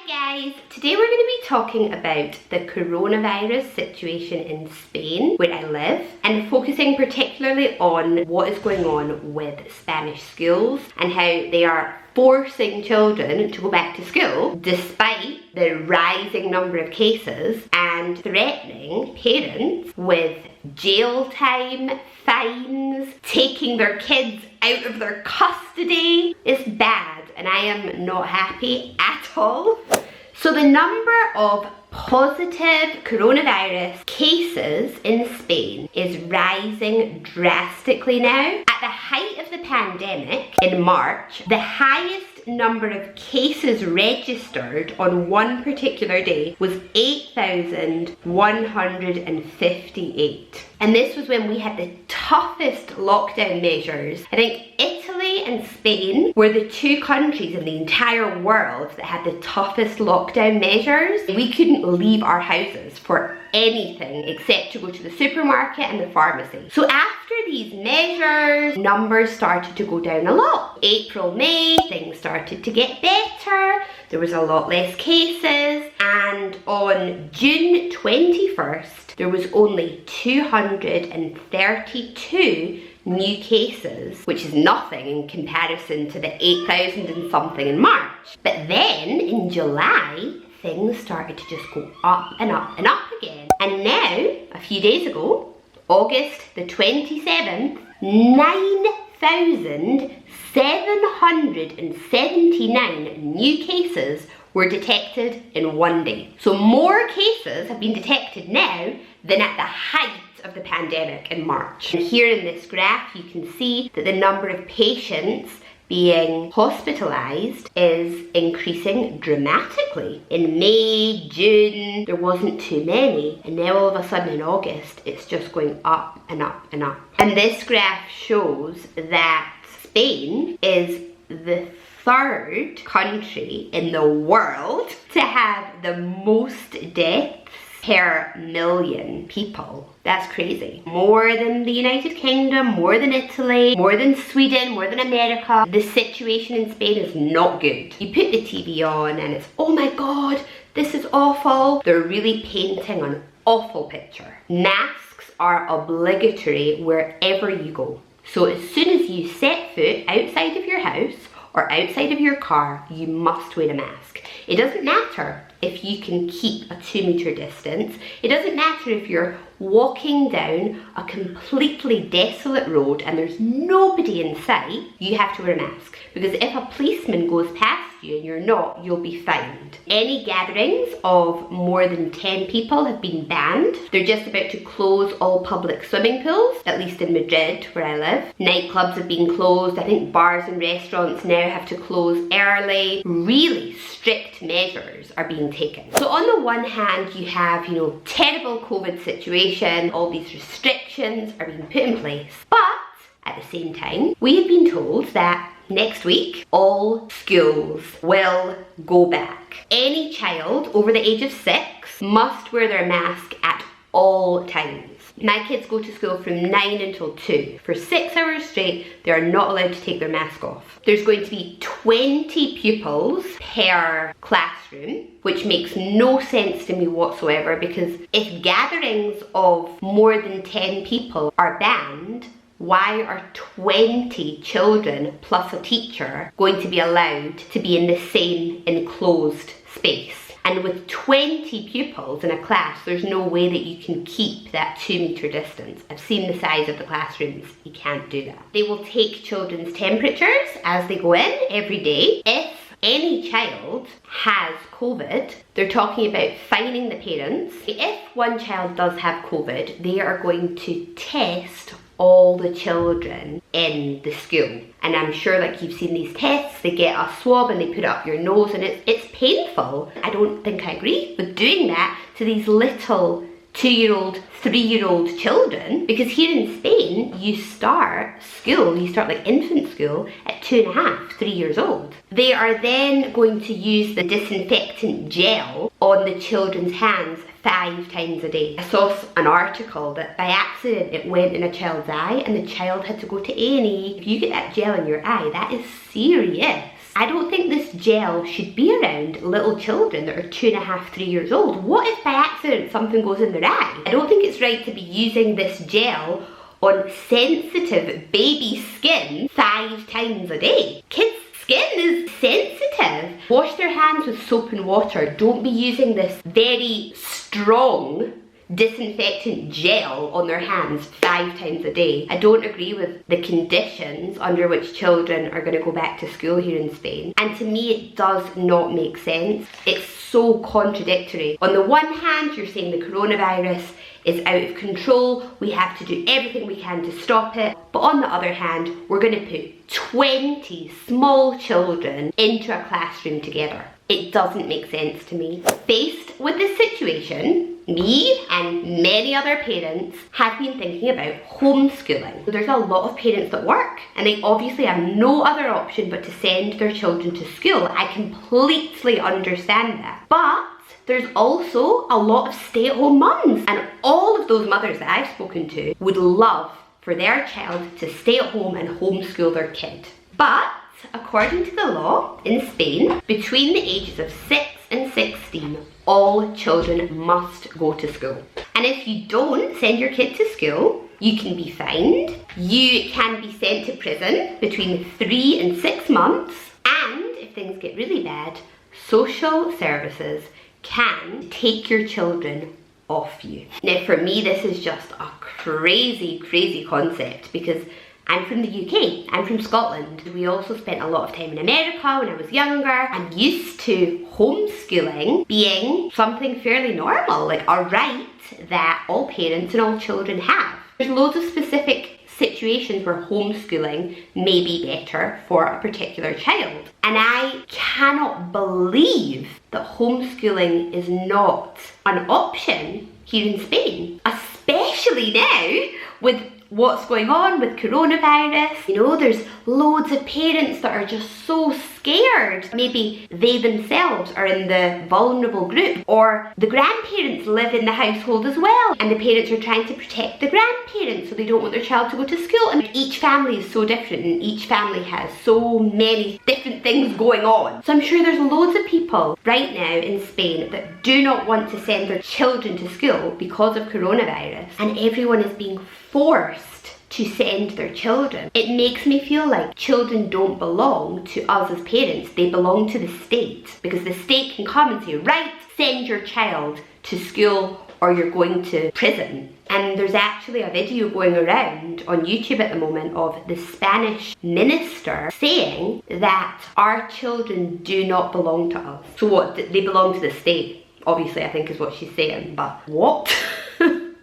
Hi guys, today we're going to be talking about the coronavirus situation in Spain, where I live, and focusing particularly on what is going on with Spanish schools and how they are forcing children to go back to school despite the rising number of cases and threatening parents with jail time, fines, taking their kids out of their custody. It's bad and I am not happy at all. So the number of positive coronavirus cases in Spain is rising drastically now. At the height of the pandemic in March, the highest number of cases registered on one particular day was 8,158. And this was when we had the toughest lockdown measures. I think Italy and Spain were the two countries in the entire world that had the toughest lockdown measures. We couldn't leave our houses for anything except to go to the supermarket and the pharmacy. So after these measures, numbers started to go down a lot. April, May, things started to get better. There was a lot less cases, and on June 21st, there was only 232 new cases, which is nothing in comparison to the 8,000 and something in March. But then in July, things started to just go up and up and up again. And now, a few days ago, August the 27th, 9,779 new cases were detected in one day. So more cases have been detected now than at the height of the pandemic in March. And here in this graph, you can see that the number of patients being hospitalized is increasing dramatically. In May, June, there wasn't too many, and now all of a sudden in August, it's just going up and up and up. And this graph shows that Spain is the third country in the world to have the most deaths per million people. That's crazy. More than the United Kingdom, more than Italy, more than Sweden, more than America. The situation in Spain is not good. You put the TV on and it's, oh my God, this is awful. They're really painting an awful picture. Masks are obligatory wherever you go. So as soon as you set foot outside of your house or outside of your car, you must wear a mask. It doesn't matter if you can keep a 2-meter distance. It doesn't matter if you're walking down a completely desolate road and there's nobody in sight, you have to wear a mask. Because if a policeman goes past you and you're not, you'll be fined. Any gatherings of more than 10 people have been banned. They're just about to close all public swimming pools, at least in Madrid, where I live. Nightclubs have been closed. I think bars and restaurants now have to close early. Really strict measures are being taken. So on the one hand, you have, terrible COVID situation, all these restrictions are being put in place. But at the same time, we have been told that next week, all schools will go back. Any child over the age of 6 must wear their mask at all times. My kids go to school from 9 until 2. For 6 hours straight, they are not allowed to take their mask off. There's going to be 20 pupils per classroom, which makes no sense to me whatsoever, because if gatherings of more than 10 people are banned, why are 20 children plus a teacher going to be allowed to be in the same enclosed space? And with 20 pupils in a class, there's no way that you can keep that 2-meter distance. I've seen the size of the classrooms. You can't do that. They will take children's temperatures as they go in every day. If any child has COVID, they're talking about fining the parents. If one child does have COVID, they are going to test all the children in the school. And I'm sure, like, you've seen these tests, they get a swab and they put it up your nose and it's painful. I don't think I agree with doing that to these little 2-year-old, 3-year-old children, because here in Spain, you start like infant school at 2.5, 3 years old. They are then going to use the disinfectant gel on the children's hands 5 times a day. I saw an article that by accident it went in a child's eye and the child had to go to A&E. If you get that gel in your eye, that is serious. I don't think this gel should be around little children that are 2.5, 3 years old. What if by accident something goes in their eye? I don't think it's right to be using this gel on sensitive baby skin 5 times a day. Kids' skin is sensitive. Wash their hands with soap and water. Don't be using this very strong disinfectant gel on their hands 5 times a day. I don't agree with the conditions under which children are going to go back to school here in Spain. And to me, it does not make sense. It's so contradictory. On the one hand, you're saying the coronavirus is out of control. We have to do everything we can to stop it. But on the other hand, we're going to put 20 small children into a classroom together. It doesn't make sense to me. Faced with this situation, me and many other parents have been thinking about homeschooling. There's a lot of parents that work and they obviously have no other option but to send their children to school. I completely understand that. But there's also a lot of stay-at-home mums, and all of those mothers that I've spoken to would love for their child to stay at home and homeschool their kid. But according to the law in Spain, between the ages of 6 and 16, all children must go to school. And if you don't send your kid to school, you can be fined, you can be sent to prison between 3 and 6 months, and if things get really bad, social services can take your children off you. Now for me, this is just a crazy, crazy concept because I'm from the UK, I'm from Scotland. We also spent a lot of time in America when I was younger. I'm used to homeschooling being something fairly normal, like a right that all parents and all children have. There's loads of specific situations where homeschooling may be better for a particular child. And I cannot believe that homeschooling is not an option here in Spain, especially now with what's going on with coronavirus. You know, there's loads of parents that are just so scared. Maybe they themselves are in the vulnerable group, or the grandparents live in the household as well, and the parents are trying to protect the grandparents so they don't want their child to go to school. And each family is so different and each family has so many different things going on. So I'm sure there's loads of people right now in Spain that do not want to send their children to school because of coronavirus, and everyone is being forced to send their children. It makes me feel like children don't belong to us as parents, they belong to the state, because the state can come and say, right, send your child to school or you're going to prison. And there's actually a video going around on YouTube at the moment of the Spanish minister saying that our children do not belong to us. So what, they belong to the state, obviously, I think is what she's saying, but what?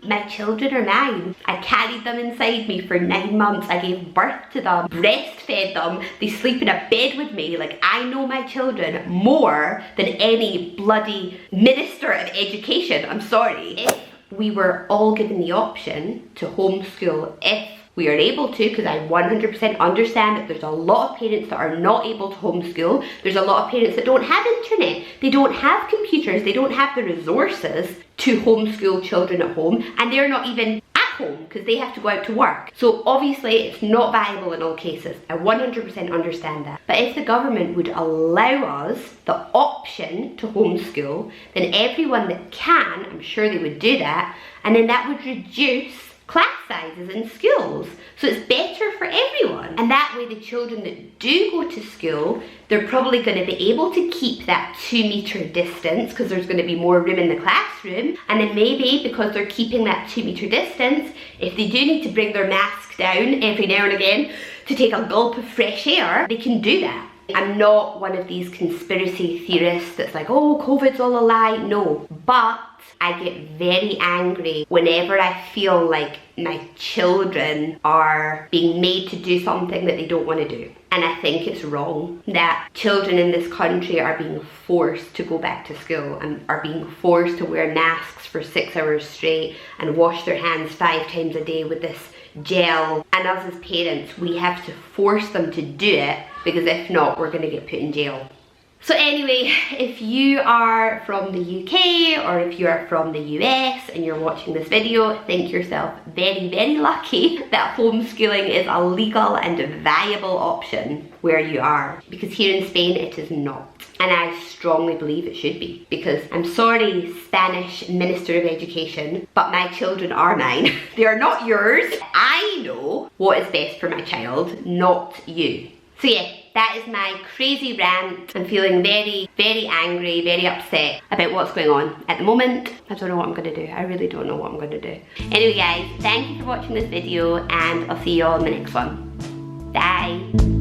My children are mine. I carried them inside me for 9 months. I gave birth to them, breastfed them. They sleep in a bed with me. Like, I know my children more than any bloody minister of education. I'm sorry. If we were all given the option to homeschool, if we are able to, because I 100% understand that there's a lot of parents that are not able to homeschool. There's a lot of parents that don't have internet. They don't have computers. They don't have the resources to homeschool children at home, and they're not even at home because they have to go out to work. So obviously it's not viable in all cases. I 100% understand that. But if the government would allow us the option to homeschool, then everyone that can, I'm sure they would do that, and then that would reduce class sizes in schools. So it's better for everyone. And that way the children that do go to school, they're probably going to be able to keep that 2-meter distance because there's going to be more room in the classroom. And then maybe because they're keeping that 2-meter distance, if they do need to bring their mask down every now and again to take a gulp of fresh air, they can do that. I'm not one of these conspiracy theorists that's like, oh, COVID's all a lie. No, but I get very angry whenever I feel like my children are being made to do something that they don't want to do. And I think it's wrong that children in this country are being forced to go back to school and are being forced to wear masks for 6 hours straight and wash their hands 5 times a day with this gel. And us as parents, we have to force them to do it because if not, we're going to get put in jail. So anyway, if you are from the UK or if you are from the US and you're watching this video, think yourself very, very lucky that homeschooling is a legal and viable option where you are. Because here in Spain it is not. And I strongly believe it should be. Because I'm sorry, Spanish Minister of Education, but my children are mine. They are not yours. I know what is best for my child, not you. So yeah, that is my crazy rant. I'm feeling very, very angry, very upset about what's going on at the moment. I don't know what I'm gonna do. I really don't know what I'm gonna do. Anyway guys, thank you for watching this video and I'll see you all in the next one. Bye.